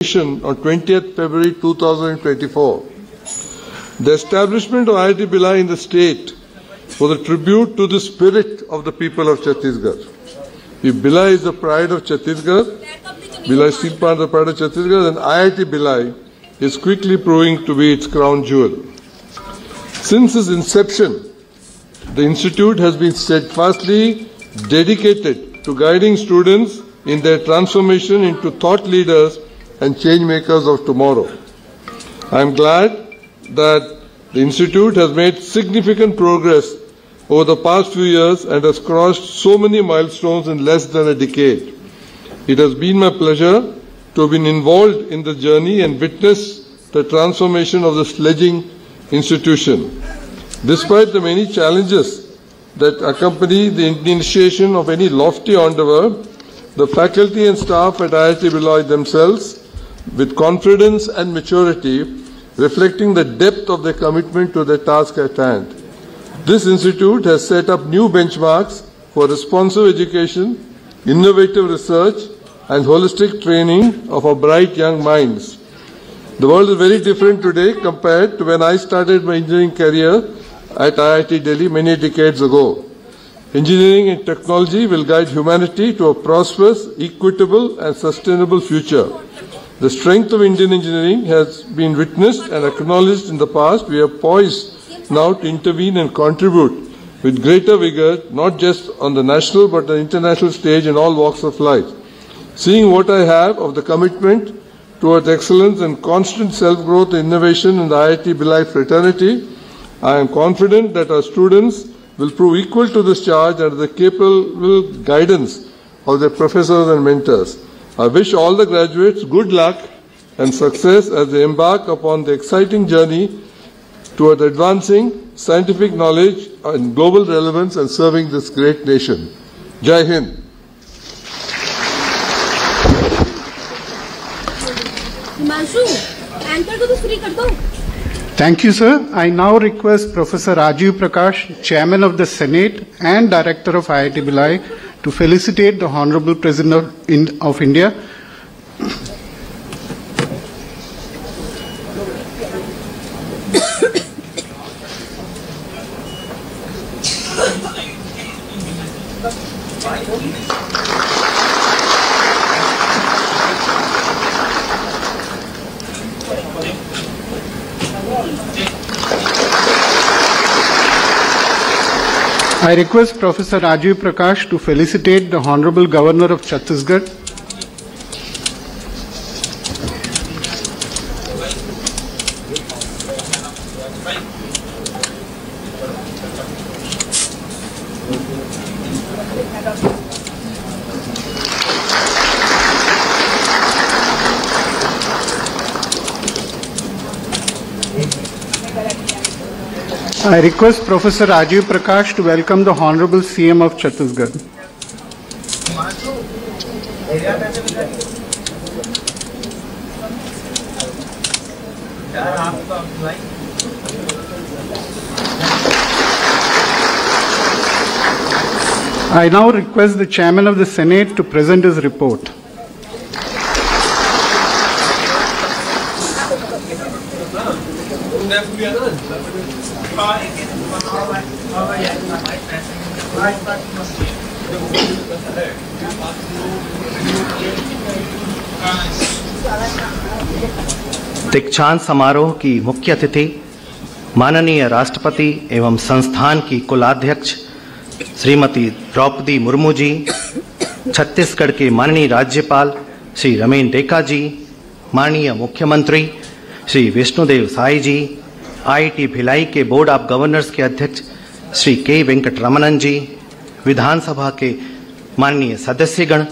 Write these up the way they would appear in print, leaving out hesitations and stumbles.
On 20th February 2024. The establishment of IIT Bhilai in the state was a tribute to the spirit of the people of Chhattisgarh. If Bhilai is the pride of Chhattisgarh, Bhilai Steel Plant is the pride of Chhattisgarh, and IIT Bhilai is quickly proving to be its crown jewel. Since its inception, the institute has been steadfastly dedicated to guiding students in their transformation into thought leaders and change makers of tomorrow. I am glad that the institute has made significant progress over the past few years and has crossed so many milestones in less than a decade. It has been my pleasure to have been involved in the journey and witness the transformation of the fledgling institution. Despite the many challenges that accompany the initiation of any lofty endeavor, the faculty and staff at IIT Bhilai themselves, with confidence and maturity, reflecting the depth of their commitment to the task at hand. This institute has set up new benchmarks for responsive education, innovative research, and holistic training of our bright young minds. The world is very different today compared to when I started my engineering career at IIT Delhi many decades ago. Engineering and technology will guide humanity to a prosperous, equitable, and sustainable future. The strength of Indian engineering has been witnessed and acknowledged in the past. We are poised now to intervene and contribute with greater vigor, not just on the national but the international stage in all walks of life. Seeing what I have of the commitment towards excellence and constant self-growth and innovation in the IIT Bhilai fraternity, I am confident that our students will prove equal to this charge under the capable guidance of their professors and mentors. I wish all the graduates good luck and success as they embark upon the exciting journey toward advancing scientific knowledge and global relevance and serving this great nation. Jai Hind. Thank you, sir. I now request Professor Rajiv Prakash, Chairman of the Senate and Director of IIT Bhilai, to felicitate the Honorable President of India. I request Professor Rajiv Prakash to felicitate the Honorable Governor of Chhattisgarh. I request Professor Rajiv Prakash to welcome the Honorable CM of Chhattisgarh. I now request the Chairman of the Senate to present his report. दीक्षांत समारोह की मुख्य अतिथि माननीय राष्ट्रपति एवं संस्थान की कुलाध्यक्ष श्रीमती द्रौपदी मुर्मू जी, छत्तीसगढ़ के माननीय राज्यपाल श्री रमेन डेका जी, माननीय मुख्यमंत्री श्री विष्णुदेव साई जी, IIT भिलाई के बोर्ड ऑफ गवर्नर्स के अध्यक्ष श्री के वेंकटरमणन जी, विधानसभा के माननीय सदस्यगण,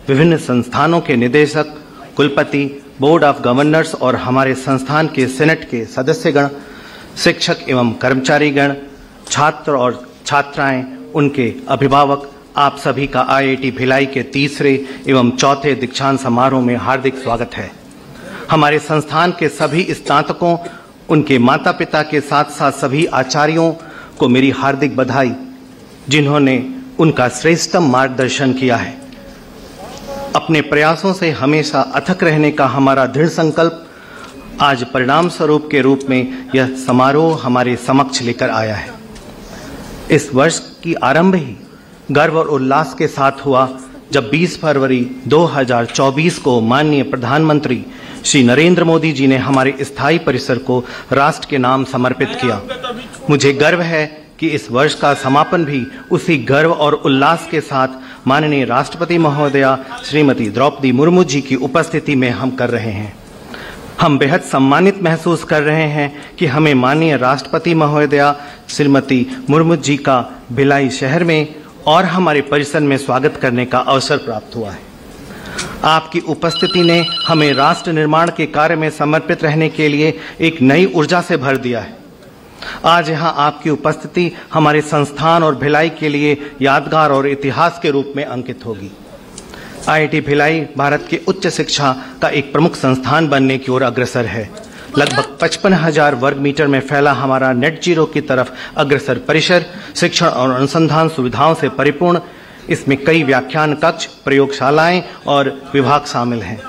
विभिन्न संस्थानों के निदेशक, कुलपति, बोर्ड ऑफ गवर्नर्स और हमारे संस्थान के सेनेट के सदस्यगण, शिक्षक एवं कर्मचारीगण, छात्र और छात्राएं, उनके अभिभावक, आप सभी का IIT भिलाई के तीसरे एवं चौथे दीक्षांत समारोह में हार्दिक स्वागत है। हमारे संस्थान के सभी स्नातकों, उनके माता पिता के साथ साथ सभी आचार्यों को मेरी हार्दिक बधाई, जिन्होंने उनका श्रेष्ठतम मार्गदर्शन किया है। अपने प्रयासों से हमेशा अथक रहने का हमारा दृढ़ संकल्प आज परिणाम स्वरूप के रूप में यह समारोह हमारे समक्ष लेकर आया है। इस वर्ष की आरंभ ही गर्व और उल्लास के साथ हुआ जब 20 फरवरी 2024 को माननीय प्रधानमंत्री श्री नरेंद्र मोदी जी ने हमारे स्थायी परिसर को राष्ट्र के नाम समर्पित किया। मुझे गर्व है कि इस वर्ष का समापन भी उसी गर्व और उल्लास के साथ माननीय राष्ट्रपति महोदया श्रीमती द्रौपदी मुर्मू जी की उपस्थिति में हम कर रहे हैं। हम बेहद सम्मानित महसूस कर रहे हैं कि हमें माननीय राष्ट्रपति महोदया श्रीमती मुर्मू जी का भिलाई शहर में और हमारे परिसर में स्वागत करने का अवसर प्राप्त हुआ है। आपकी उपस्थिति ने हमें राष्ट्र निर्माण के कार्य में समर्पित रहने के लिए एक नई ऊर्जा से भर दिया है। आज यहाँ आपकी उपस्थिति हमारे संस्थान और भिलाई के लिए यादगार और इतिहास के रूप में अंकित होगी। IIT भिलाई भारत की उच्च शिक्षा का एक प्रमुख संस्थान बनने की ओर अग्रसर है। लगभग 55,000 वर्ग मीटर में फैला हमारा नेट जीरो की तरफ अग्रसर परिसर शिक्षण और अनुसंधान सुविधाओं से परिपूर्ण। इसमें कई व्याख्यान कक्ष, प्रयोगशालाएं और विभाग शामिल हैं।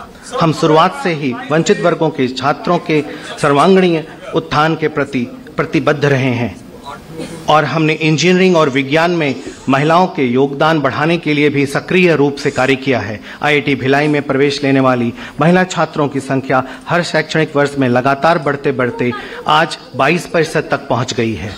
हम शुरुआत से ही वंचित वर्गों के छात्रों के सर्वांगीण उत्थान के प्रति प्रतिबद्ध रहे हैं और हमने इंजीनियरिंग और विज्ञान में महिलाओं के योगदान बढ़ाने के लिए भी सक्रिय रूप से कार्य किया है। IIT भिलाई में प्रवेश लेने वाली महिला छात्रों की संख्या हर शैक्षणिक वर्ष में लगातार बढ़ते बढ़ते आज 22% तक पहुंच गई है।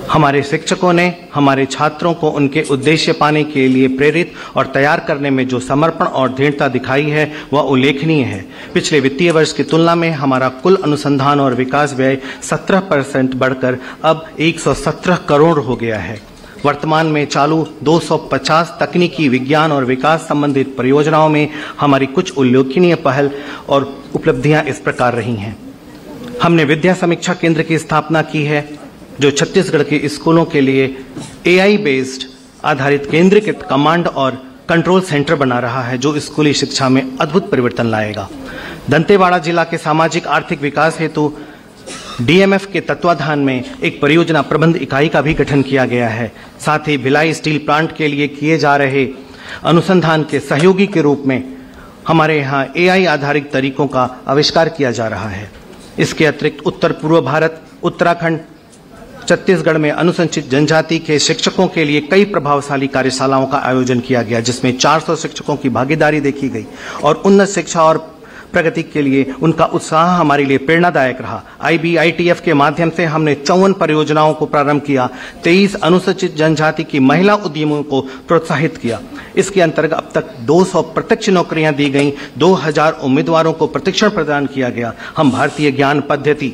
हमारे शिक्षकों ने हमारे छात्रों को उनके उद्देश्य पाने के लिए प्रेरित और तैयार करने में जो समर्पण और दृढ़ता दिखाई है वह उल्लेखनीय है। पिछले वित्तीय वर्ष की तुलना में हमारा कुल अनुसंधान और विकास व्यय 17% बढ़कर अब 117 करोड़ हो गया है। वर्तमान में चालू 250 तकनीकी विज्ञान और विकास संबंधित परियोजनाओं में हमारी कुछ उल्लेखनीय पहल और उपलब्धियां इस प्रकार रही हैं। हमने विद्या समीक्षा केंद्र की स्थापना की है जो छत्तीसगढ़ के स्कूलों के लिए AI बेस्ड आधारित केंद्रीकृत कमांड और कंट्रोल सेंटर बना रहा है जो स्कूली शिक्षा में अद्भुत परिवर्तन लाएगा। दंतेवाड़ा जिला के सामाजिक आर्थिक विकास हेतु DMF के तत्वाधान में एक परियोजना प्रबंध इकाई का भी गठन किया गया है। साथ ही भिलाई स्टील प्लांट के लिए किए जा रहे अनुसंधान के सहयोगी के रूप में हमारे यहाँ AI आधारित तरीकों का आविष्कार किया जा रहा है। इसके अतिरिक्त उत्तर पूर्व भारत, उत्तराखंड, छत्तीसगढ़ में अनुसूचित जनजाति के शिक्षकों के लिए कई प्रभावशाली कार्यशालाओं का आयोजन किया गया जिसमें 400 शिक्षकों की भागीदारी देखी गई और उन्नत शिक्षा और प्रगति के लिए उनका उत्साह हमारे लिए प्रेरणादायक रहा। IBITF के माध्यम से हमने 54 परियोजनाओं को प्रारंभ किया, 23 अनुसूचित जनजाति की महिला उद्यमियों को प्रोत्साहित किया। इसके अंतर्गत अब तक 200 प्रत्यक्ष नौकरियां दी गई, 2000 उम्मीदवारों को प्रशिक्षण प्रदान किया गया। हम भारतीय ज्ञान पद्धति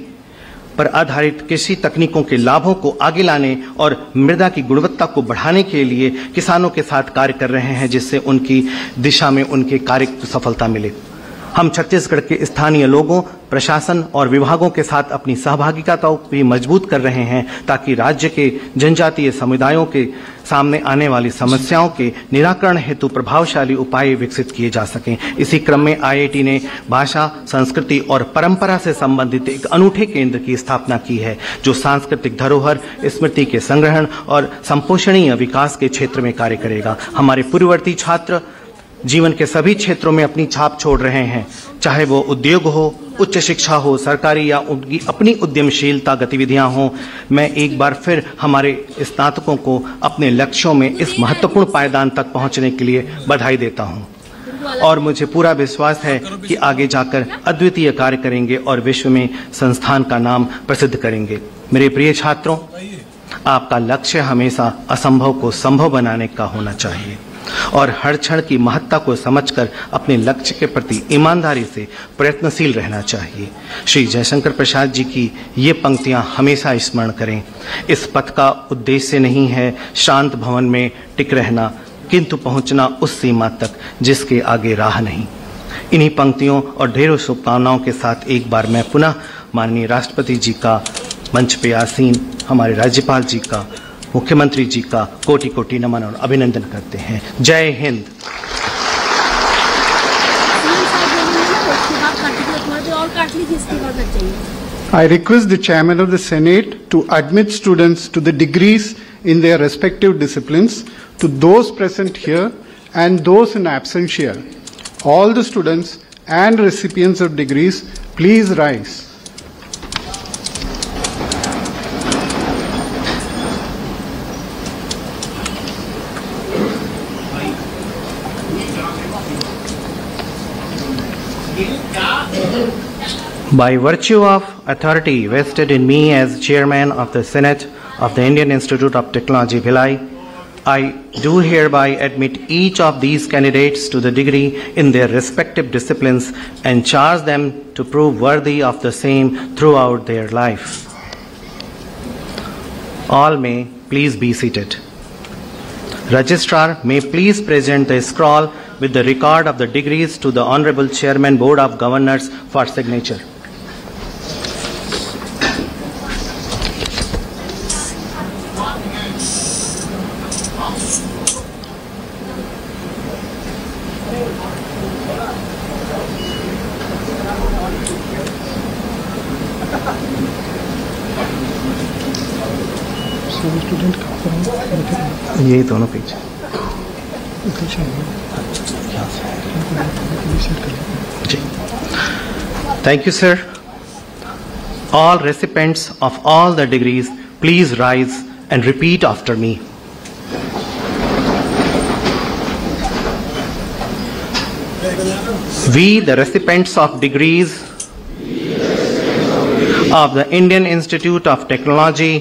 पर आधारित कृषि तकनीकों के लाभों को आगे लाने और मृदा की गुणवत्ता को बढ़ाने के लिए किसानों के साथ कार्य कर रहे हैं जिससे उनकी दिशा में उनके कार्य को सफलता मिले। हम छत्तीसगढ़ के स्थानीय लोगों, प्रशासन और विभागों के साथ अपनी सहभागिता को भी मजबूत कर रहे हैं ताकि राज्य के जनजातीय समुदायों के सामने आने वाली समस्याओं के निराकरण हेतु प्रभावशाली उपाय विकसित किए जा सकें। इसी क्रम में IIT ने भाषा, संस्कृति और परंपरा से संबंधित एक अनूठे केंद्र की स्थापना की है जो सांस्कृतिक धरोहर, स्मृति के संग्रहण और संपोषणीय विकास के क्षेत्र में कार्य करेगा। हमारे पूर्ववर्ती छात्र जीवन के सभी क्षेत्रों में अपनी छाप छोड़ रहे हैं, चाहे वो उद्योग हो, उच्च शिक्षा हो, सरकारी या उनकी अपनी उद्यमशीलता गतिविधियां हों। मैं एक बार फिर हमारे स्नातकों को अपने लक्ष्यों में इस महत्वपूर्ण पायदान तक पहुंचने के लिए बधाई देता हूं और मुझे पूरा विश्वास है कि आगे जाकर अद्वितीय कार्य करेंगे और विश्व में संस्थान का नाम प्रसिद्ध करेंगे। मेरे प्रिय छात्रों, आपका लक्ष्य हमेशा असंभव को संभव बनाने का होना चाहिए और हर क्षण की महत्ता को समझकर अपने लक्ष्य के प्रति ईमानदारी से प्रयत्नशील रहना चाहिए। श्री जयशंकर प्रसाद जी की ये पंक्तियां हमेशा स्मरण करें। इस पथ का उद्देश्य नहीं है शांत भवन में टिक रहना, किंतु पहुंचना उस सीमा तक जिसके आगे राह नहीं। इन्हीं पंक्तियों और ढेरों शुभकामनाओं के साथ एक बार मैं पुनः माननीय राष्ट्रपति जी का, मंच पे आसीन हमारे राज्यपाल जी का, मुख्यमंत्री जी का कोटि कोटि नमन और अभिनंदन करते हैं। जय Hind. I request the chairman of the Senate to admit students to the degrees in their respective disciplines. To those present here and those in absentia. All the students and recipients of degrees, please rise. By virtue of authority vested in me as Chairman of the Senate of the Indian Institute of Technology, Bhilai, I do hereby admit each of these candidates to the degree in their respective disciplines and charge them to prove worthy of the same throughout their life. All may please be seated. Registrar may please present the scroll with the record of the degrees to the Honorable Chairman Board of Governors for signature. यही दोनों page Thank you, sir. All recipients of all the degrees, please rise and repeat after me. We, the recipients of degrees of the Indian Institute of Technology,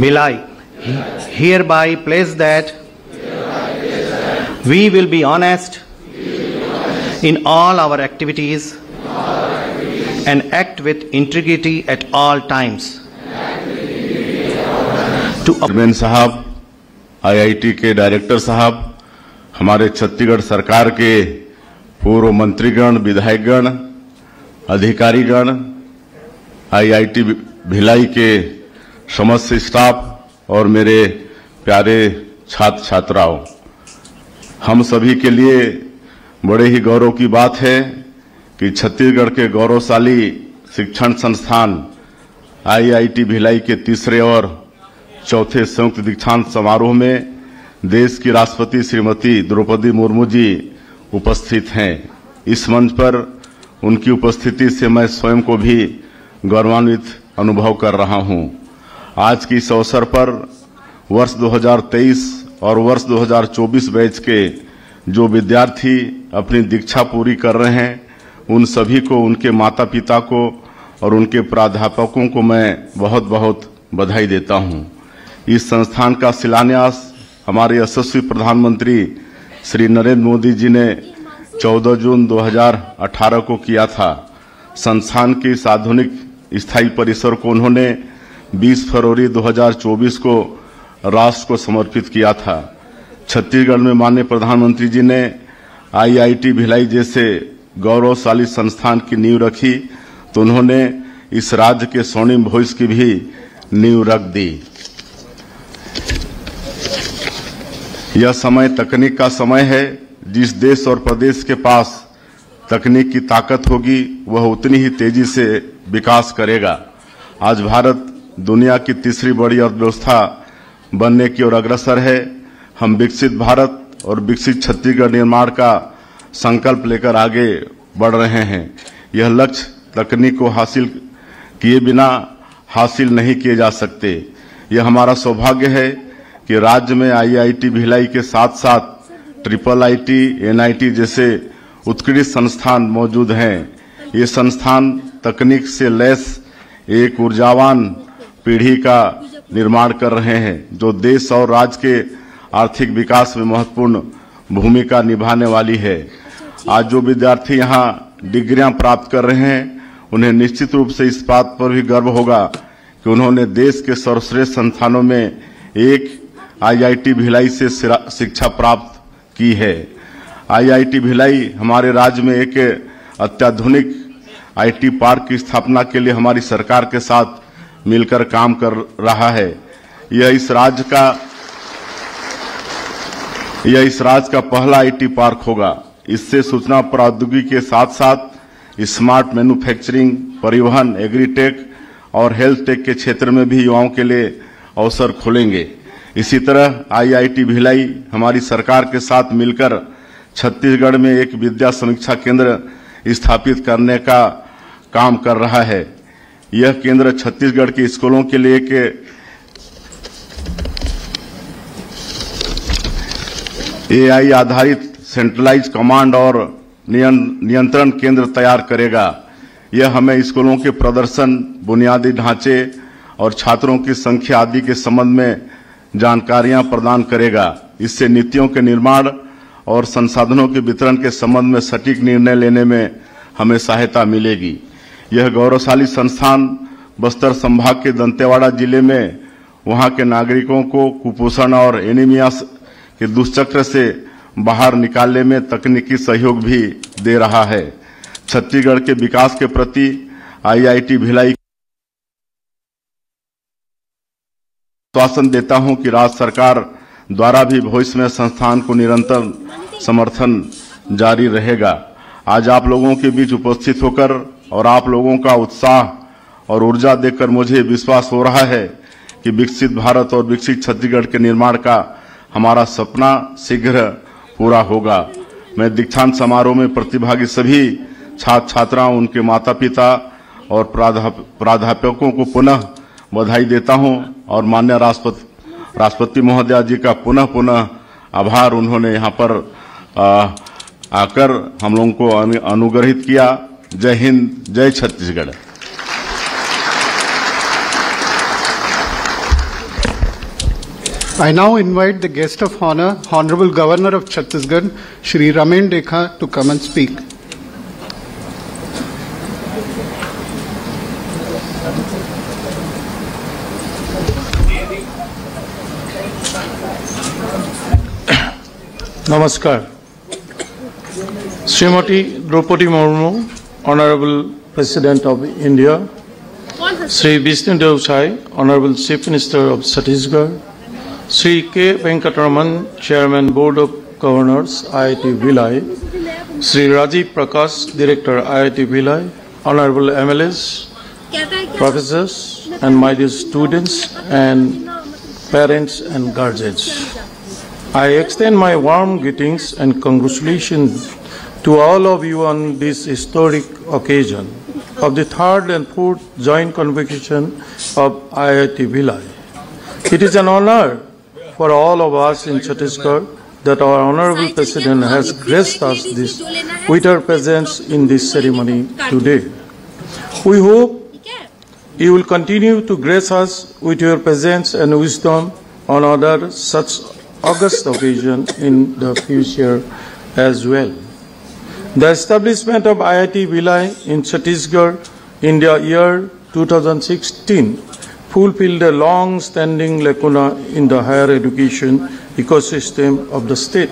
Bhilai, hereby pledge that we will be honest in all our activities and act with integrity at all times. Chairman साहब, IIT के director साहब, हमारे छत्तीसगढ़ सरकार के पूर्व मंत्रीगण, विधायकगण, अधिकारीगण, आईआईटी भिलाई के समस्त स्टाफ और मेरे प्यारे छात्र छात्राओं, हम सभी के लिए बड़े ही गौरव की बात है कि छत्तीसगढ़ के गौरवशाली शिक्षण संस्थान आईआईटी भिलाई के तीसरे और चौथे संयुक्त दीक्षांत समारोह में देश की राष्ट्रपति श्रीमती द्रौपदी मुर्मू जी उपस्थित हैं। इस मंच पर उनकी उपस्थिति से मैं स्वयं को भी गौरवान्वित अनुभव कर रहा हूं। आज की इस अवसर पर वर्ष 2023 और वर्ष 2024 बैच के जो विद्यार्थी अपनी दीक्षा पूरी कर रहे हैं, उन सभी को, उनके माता पिता को और उनके प्राध्यापकों को मैं बहुत बहुत बधाई देता हूं। इस संस्थान का शिलान्यास हमारे यशस्वी प्रधानमंत्री श्री नरेंद्र मोदी जी ने 14 जून 2018 को किया था। संस्थान के इस आधुनिक स्थायी परिसर को उन्होंने 20 फरवरी 2024 को राष्ट्र को समर्पित किया था। छत्तीसगढ़ में माननीय प्रधानमंत्री जी ने आईआईटी भिलाई जैसे गौरवशाली संस्थान की नींव रखी, तो उन्होंने इस राज्य के स्वर्णिम भविष्य की भी नींव रख दी। यह समय तकनीक का समय है। जिस देश और प्रदेश के पास तकनीक की ताकत होगी, वह उतनी ही तेजी से विकास करेगा। आज भारत दुनिया की तीसरी बड़ी अर्थव्यवस्था बनने की ओर अग्रसर है। हम विकसित भारत और विकसित छत्तीसगढ़ निर्माण का संकल्प लेकर आगे बढ़ रहे हैं। यह लक्ष्य तकनीक को हासिल किए बिना हासिल नहीं किए जा सकते। यह हमारा सौभाग्य है कि राज्य में आईआईटी भिलाई के साथ साथ IIIT, NIT जैसे उत्कृष्ट संस्थान मौजूद हैं। ये संस्थान तकनीक से लैस एक ऊर्जावान पीढ़ी का निर्माण कर रहे हैं, जो देश और राज्य के आर्थिक विकास में महत्वपूर्ण भूमिका निभाने वाली है। आज जो विद्यार्थी यहाँ डिग्रियां प्राप्त कर रहे हैं, उन्हें निश्चित रूप से इस बात पर भी गर्व होगा कि उन्होंने देश के सर्वश्रेष्ठ संस्थानों में एक आईआईटी भिलाई से शिक्षा प्राप्त की है। आईआईटी भिलाई हमारे राज्य में एक अत्याधुनिक आईटी पार्क की स्थापना के लिए हमारी सरकार के साथ मिलकर काम कर रहा है। यह इस राज्य का पहला आईटी पार्क होगा। इससे सूचना प्रौद्योगिकी के साथ साथ स्मार्ट मैन्युफैक्चरिंग, परिवहन, एग्रीटेक और हेल्थ टेक के क्षेत्र में भी युवाओं के लिए अवसर खुलेंगे। इसी तरह IIT भिलाई हमारी सरकार के साथ मिलकर छत्तीसगढ़ में एक विद्या समीक्षा केंद्र स्थापित करने का काम कर रहा है। यह केंद्र छत्तीसगढ़ के स्कूलों के लिए AI आधारित सेंट्रलाइज कमांड और नियंत्रण केंद्र तैयार करेगा। यह हमें स्कूलों के प्रदर्शन, बुनियादी ढांचे और छात्रों की संख्या आदि के संबंध में जानकारियां प्रदान करेगा। इससे नीतियों के निर्माण और संसाधनों के वितरण के संबंध में सटीक निर्णय लेने में हमें सहायता मिलेगी। यह गौरवशाली संस्थान बस्तर संभाग के दंतेवाड़ा जिले में वहां के नागरिकों को कुपोषण और एनीमिया के दुष्चक्र से बाहर निकालने में तकनीकी सहयोग भी दे रहा है। छत्तीसगढ़ के विकास के प्रति IIT भिलाई आश्वासन देता हूं कि राज्य सरकार द्वारा भी भविष्य में संस्थान को निरंतर समर्थन जारी रहेगा। आज आप लोगों के बीच उपस्थित होकर और आप लोगों का उत्साह और ऊर्जा देखकर मुझे विश्वास हो रहा है कि विकसित भारत और विकसित छत्तीसगढ़ के निर्माण का हमारा सपना शीघ्र पूरा होगा। मैं दीक्षांत समारोह में प्रतिभागी सभी छात्र छात्राओं, उनके माता पिता और प्राध्यापकों को पुनः बधाई देता हूं और माननीय राष्ट्रपति महोदया जी का पुनः आभार। उन्होंने यहाँ पर आकर हम लोगों को अनुग्रहित किया। जय हिंद, जय Chhattisgarh. I now invite the guest of honor, Honorable Governor of Chhattisgarh, Shri Ramen Dekha, to come and speak. Namaskar. Srimati Draupadi Murmu, Honorable President of India, Sri Vishnu Dev Sai, Honorable Chief Minister of Chhattisgarh, Sri K. Venkataraman, Chairman Board of Governors, IIT Bhilai, Sri Rajiv Prakash, Director, IIT Bhilai, Honorable MLAs, Professors, and my dear students and parents and guardians. I extend my warm greetings and congratulations to all of you on this historic occasion of the third and fourth joint convocation of IIT Bhilai. It is an honor for all of us in Chhattisgarh that our Honorable President has graced us with her presence in this ceremony today. We hope you will continue to grace us with your presence and wisdom on other such august occasion in the future as well. The establishment of IIT Bhilai in Chhattisgarh in the year 2016 fulfilled a long-standing lacuna in the higher education ecosystem of the state.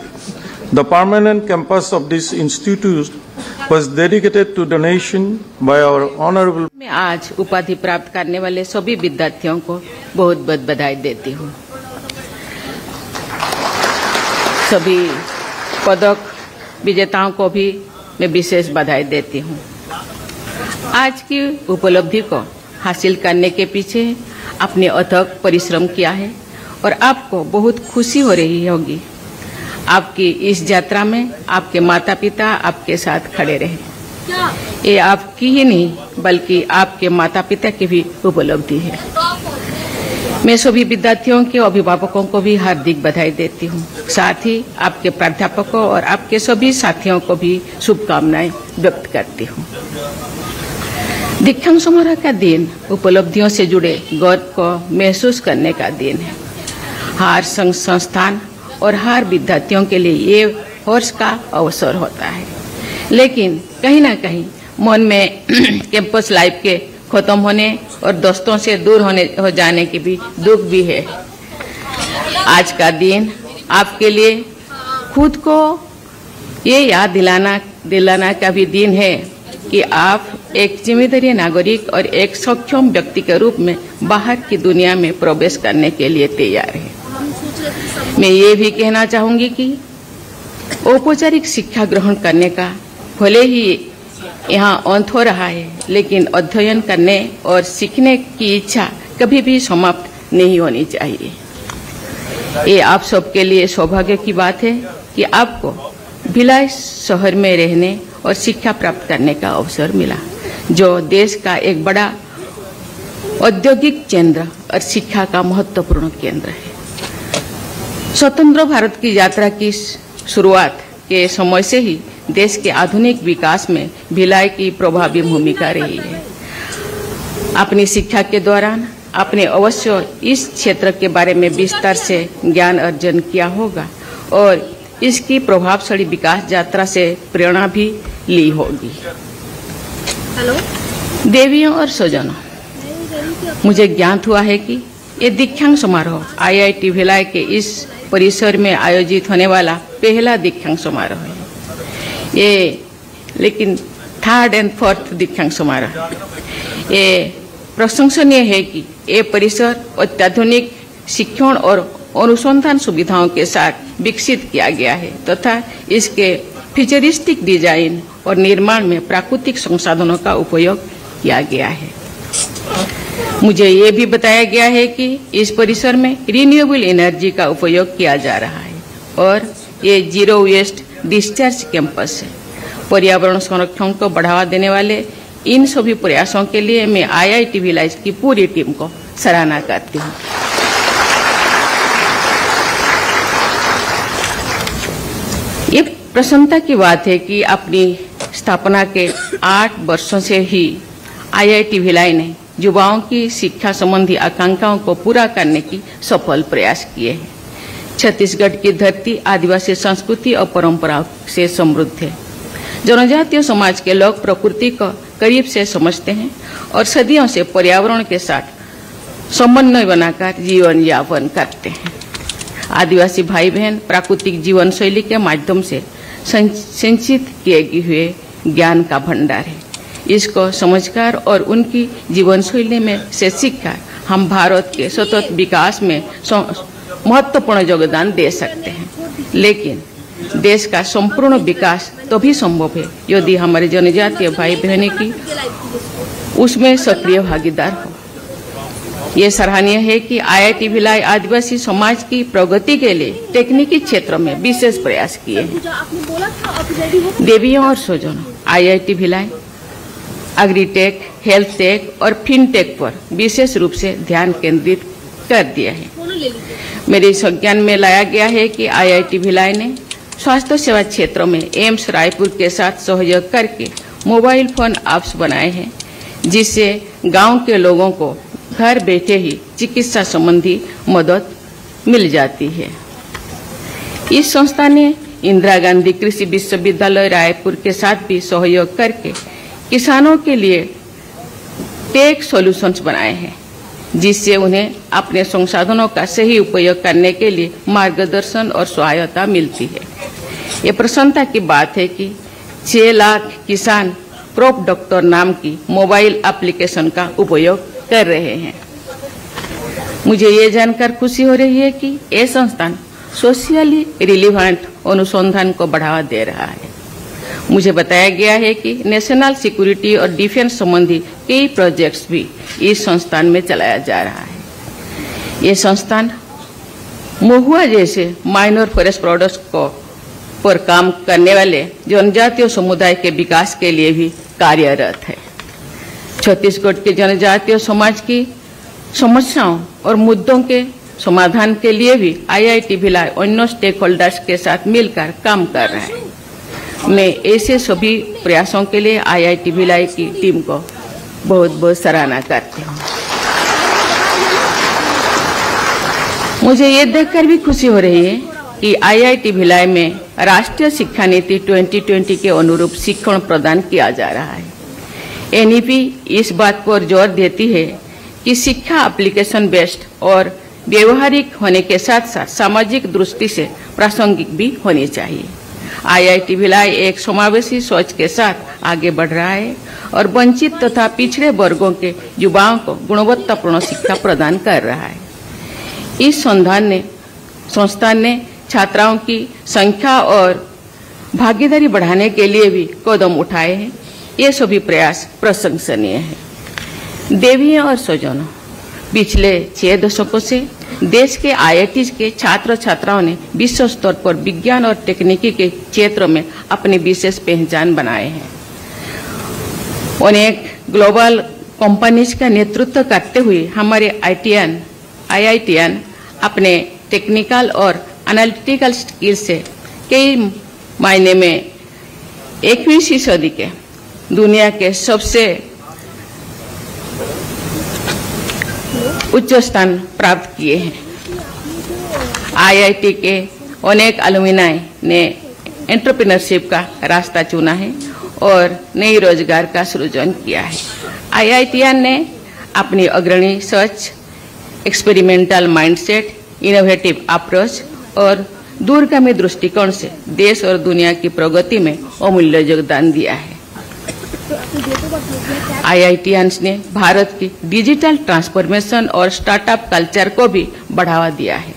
The permanent campus of this institute was dedicated to the nation by our honorable. मैं आज उपाधि प्राप्त करने वाले सभी विद्यार्थियों को बहुत बहुत बधाई देती हूँ। सभी पदक विजेताओं को भी मैं विशेष बधाई देती हूँ। आज की उपलब्धि को हासिल करने के पीछे आपने अथक परिश्रम किया है और आपको बहुत खुशी हो रही होगी। आपकी इस यात्रा में आपके माता पिता आपके साथ खड़े रहे। ये आपकी ही नहीं बल्कि आपके माता पिता की भी उपलब्धि है। मैं सभी विद्यार्थियों के अभिभावकों को भी हार्दिक बधाई देती हूँ। साथ ही आपके प्राध्यापकों और आपके सभी साथियों को भी शुभकामनाएं व्यक्त करती हूँ। दीक्षांत समारोह का दिन उपलब्धियों से जुड़े गर्व को महसूस करने का दिन है। हर संस्थान और हर विद्यार्थियों के लिए ये हर्ष का अवसर होता है, लेकिन कहीं ना कहीं मन में कैंपस लाइफ के खत्म होने और दोस्तों से दूर हो जाने की भी दुख भी है। आज का दिन आपके लिए खुद को ये याद दिलाना का भी दिन है कि आप एक जिम्मेदारी नागरिक और एक सक्षम व्यक्ति के रूप में बाहर की दुनिया में प्रवेश करने के लिए तैयार हैं। मैं ये भी कहना चाहूंगी कि औपचारिक शिक्षा ग्रहण करने का भले ही यहाँ अंत हो रहा है, लेकिन अध्ययन करने और सीखने की इच्छा कभी भी समाप्त नहीं होनी चाहिए। ये आप सबके लिए सौभाग्य की बात है कि आपको भिलाई शहर में रहने और शिक्षा प्राप्त करने का अवसर मिला, जो देश का एक बड़ा औद्योगिक केंद्र और शिक्षा का महत्वपूर्ण केंद्र है। स्वतंत्र भारत की यात्रा की शुरुआत के समय से ही देश के आधुनिक विकास में भिलाई की प्रभावी भूमिका रही है। अपनी शिक्षा के दौरान आपने अवश्य इस क्षेत्र के बारे में विस्तार से ज्ञान अर्जन किया होगा और इसकी प्रभावशाली विकास यात्रा से प्रेरणा भी ली होगी। देवियों और स्वजनों, मुझे ज्ञात हुआ है कि ये दीक्षांत समारोह IIT भिलाई के इस परिसर में आयोजित होने वाला पहला दीक्षांत समारोह है। ये लेकिन 3rd and 4th दीक्षांत समारोह। ये प्रशंसनीय है कि ये परिसर अत्याधुनिक शिक्षण और अनुसंधान सुविधाओं के साथ विकसित किया गया है तथा इसके फ्यूचरिस्टिक डिजाइन और निर्माण में प्राकृतिक संसाधनों का उपयोग किया गया है। मुझे ये भी बताया गया है कि इस परिसर में रिन्यूएबल एनर्जी का उपयोग किया जा रहा है और ये जीरो वेस्ट डिस्चार्ज कैंपस है। पर्यावरण संरक्षण को बढ़ावा देने वाले इन सभी प्रयासों के लिए मैं IIT भिलाई की पूरी टीम को सराहना करती हूँ। ये प्रसन्नता की बात है कि अपनी स्थापना के 8 वर्षों से ही IIT भिलाई ने युवाओं की शिक्षा संबंधी आकांक्षाओं को पूरा करने की सफल प्रयास किए हैं। छत्तीसगढ़ की धरती आदिवासी संस्कृति और परंपराओं से समृद्ध है। जनजातीय समाज के लोग प्रकृति को करीब से समझते हैं और सदियों से पर्यावरण के साथ समन्वय बनाकर जीवन यापन करते हैं। आदिवासी भाई बहन प्राकृतिक जीवन शैली के माध्यम से संचित किए हुए ज्ञान का भंडार है। इसको समझकर और उनकी जीवन शैली में से सीखकर हम भारत के सतत विकास में महत्वपूर्ण योगदान दे सकते हैं। लेकिन देश का संपूर्ण विकास तभी संभव है यदि हमारे जनजातीय भाई बहनों की उसमें सक्रिय भागीदार हो। ये सराहनीय है कि IIT भिलाई आदिवासी समाज की प्रगति के लिए तकनीकी क्षेत्र में विशेष प्रयास किए हैं। देवियों और स्वजनों, IIT Bhilai agritech, health take और फिनटेक पर विशेष रूप से ध्यान केंद्रित कर दिया है। मेरे संज्ञान में लाया गया है कि IIT भिलाई ने स्वास्थ्य सेवा क्षेत्रों में एम्स रायपुर के साथ सहयोग करके मोबाइल फोन ऐप्स बनाए हैं, जिससे गांव के लोगों को घर बैठे ही चिकित्सा संबंधी मदद मिल जाती है। इस संस्था ने इंदिरा गांधी कृषि विश्वविद्यालय रायपुर के साथ भी सहयोग करके किसानों के लिए टेक सॉल्यूशंस बनाए हैं, जिससे उन्हें अपने संसाधनों का सही उपयोग करने के लिए मार्गदर्शन और सहायता मिलती है। ये प्रसन्नता की बात है कि 6 लाख किसान क्रॉप डॉक्टर नाम की मोबाइल एप्लीकेशन का उपयोग कर रहे हैं। मुझे ये जानकर खुशी हो रही है कि ये संस्थान सोशली रिलीवेंट अनुसंधान को बढ़ावा दे रहा है। मुझे बताया गया है कि नेशनल सिक्योरिटी और डिफेंस संबंधी कई प्रोजेक्ट्स भी इस संस्थान में चलाया जा रहा है। ये संस्थान महुआ जैसे माइनर फॉरेस्ट प्रोडक्ट्स को पर काम करने वाले जनजातीय समुदाय के विकास के लिए भी कार्यरत है। छत्तीसगढ़ के जनजातीय समाज की समस्याओं और मुद्दों के समाधान के लिए भी IIT भिलाई अन्य स्टेक होल्डर्स के साथ मिलकर काम कर रहा है। मैं ऐसे सभी प्रयासों के लिए IIT भिलाई की टीम को बहुत बहुत सराहना करती हूँ। मुझे ये देखकर भी खुशी हो रही है कि IIT भिलाई में राष्ट्रीय शिक्षा नीति 2020 के अनुरूप शिक्षण प्रदान किया जा रहा है। NEP इस बात पर जोर देती है कि शिक्षा एप्लीकेशन बेस्ड और व्यवहारिक होने के साथ साथ सामाजिक दृष्टि से प्रासंगिक भी होनी चाहिए। IIT भिलाई एक समावेशी सोच के साथ आगे बढ़ रहा है और वंचित तथा पिछड़े वर्गों के युवाओं को गुणवत्तापूर्ण शिक्षा प्रदान कर रहा है। इस संस्थान ने छात्राओं की संख्या और भागीदारी बढ़ाने के लिए भी कदम उठाए हैं। ये सभी प्रयास प्रशंसनीय है। देवियों और स्वजनों, पिछले 6 दशकों से देश के IIT के छात्र छात्राओं ने विश्व स्तर पर विज्ञान और तकनीकी के क्षेत्रों में अपनी विशेष पहचान बनाए हैं। अनेक ग्लोबल कंपनीज का नेतृत्व करते हुए हमारे IITian अपने टेक्निकल और एनालिटिकल स्किल से कई मायने में 21वीं सदी के दुनिया के सबसे उच्च स्थान प्राप्त किए हैं। IIT के अनेक अलुमिनाई ने एंटरप्रेन्योरशिप का रास्ता चुना है और नई रोजगार का सृजन किया है। IITian ने अपनी अग्रणी सोच, एक्सपेरिमेंटल माइंडसेट, इनोवेटिव अप्रोच और दूरगामी दृष्टिकोण से देश और दुनिया की प्रगति में अमूल्य योगदान दिया है। IITians ने भारत की डिजिटल ट्रांसफॉर्मेशन और स्टार्टअप कल्चर को भी बढ़ावा दिया है।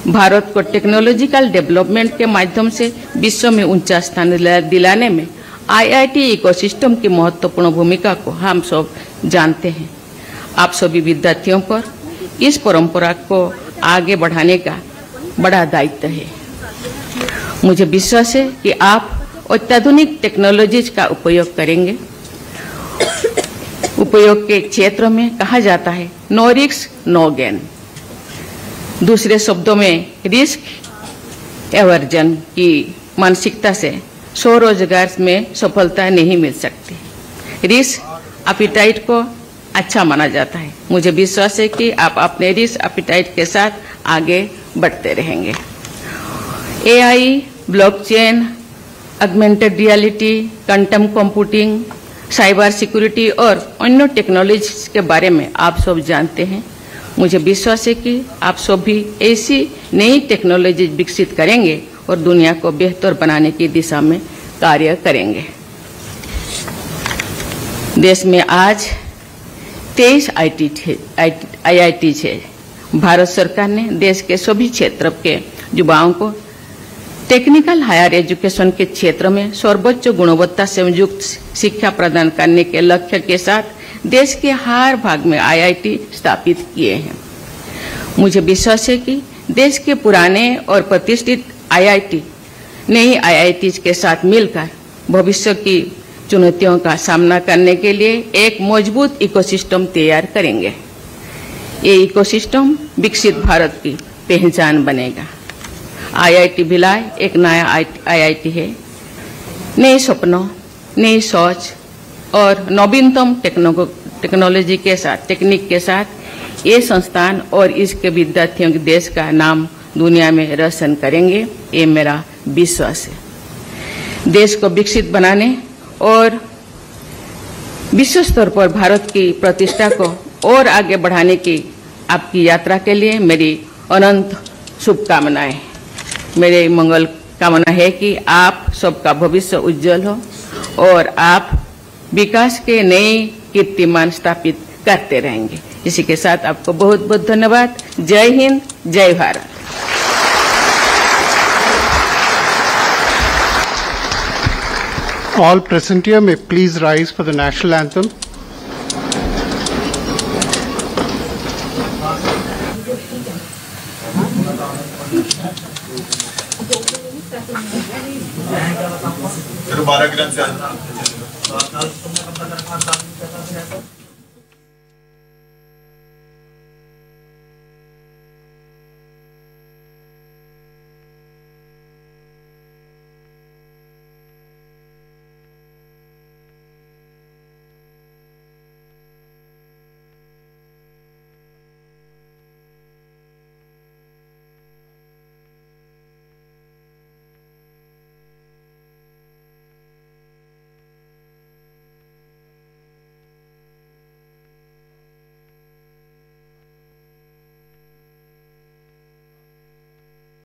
भारत को टेक्नोलॉजिकल डेवलपमेंट के माध्यम से विश्व में ऊंचा स्थान दिलाने में IIT इकोसिस्टम की महत्वपूर्ण भूमिका को हम सब जानते हैं। आप सभी विद्यार्थियों पर इस परंपरा को आगे बढ़ाने का बड़ा दायित्व है। मुझे विश्वास है कि आप अत्याधुनिक टेक्नोलॉजीज का उपयोग करेंगे। उपयोग के क्षेत्र में कहा जाता है नो रिस्क नो गेन। दूसरे शब्दों में रिस्क एवर्जन की मानसिकता से स्वरोजगार में सफलता नहीं मिल सकती। रिस्क एपेटाइट को अच्छा माना जाता है। मुझे विश्वास है कि आप अपने रिस्क एपेटाइट के साथ आगे बढ़ते रहेंगे। AI, blockchain, augmented reality, quantum computing, cyber security और अन्य टेक्नोलॉजी के बारे में आप सब जानते हैं। मुझे विश्वास है कि आप सब भी ऐसी नई टेक्नोलॉजी विकसित करेंगे और दुनिया को बेहतर बनाने की दिशा में कार्य करेंगे। देश में आज 23 IIT है। भारत सरकार ने देश के सभी क्षेत्र के युवाओं को टेक्निकल हायर एजुकेशन के क्षेत्र में सर्वोच्च गुणवत्ता से युक्त शिक्षा प्रदान करने के लक्ष्य के साथ देश के हर भाग में IIT स्थापित किए हैं। मुझे विश्वास है कि देश के पुराने और प्रतिष्ठित IIT नई IIT के साथ मिलकर भविष्य की चुनौतियों का सामना करने के लिए एक मजबूत इकोसिस्टम तैयार करेंगे। ये इकोसिस्टम विकसित भारत की पहचान बनेगा। IIT भिलाई एक नया IIT है। नए सपनों, नई सोच और नवीनतम टेक्नोलॉजी के साथ, टेक्निक के साथ ये संस्थान और इसके विद्यार्थियों के देश का नाम दुनिया में रोशन करेंगे, ये मेरा विश्वास है। देश को विकसित बनाने और विश्व स्तर पर भारत की प्रतिष्ठा को और आगे बढ़ाने की आपकी यात्रा के लिए मेरी अनंत शुभकामनाएं। मेरे मंगल कामना है कि आप सबका भविष्य उज्जवल हो और आप विकास के नए कीर्तिमान स्थापित करते रहेंगे। इसी के साथ आपको बहुत बहुत धन्यवाद। जय हिंद, जय Bharat. All present here may please rise for the national anthem. फिर 12 ग्राम से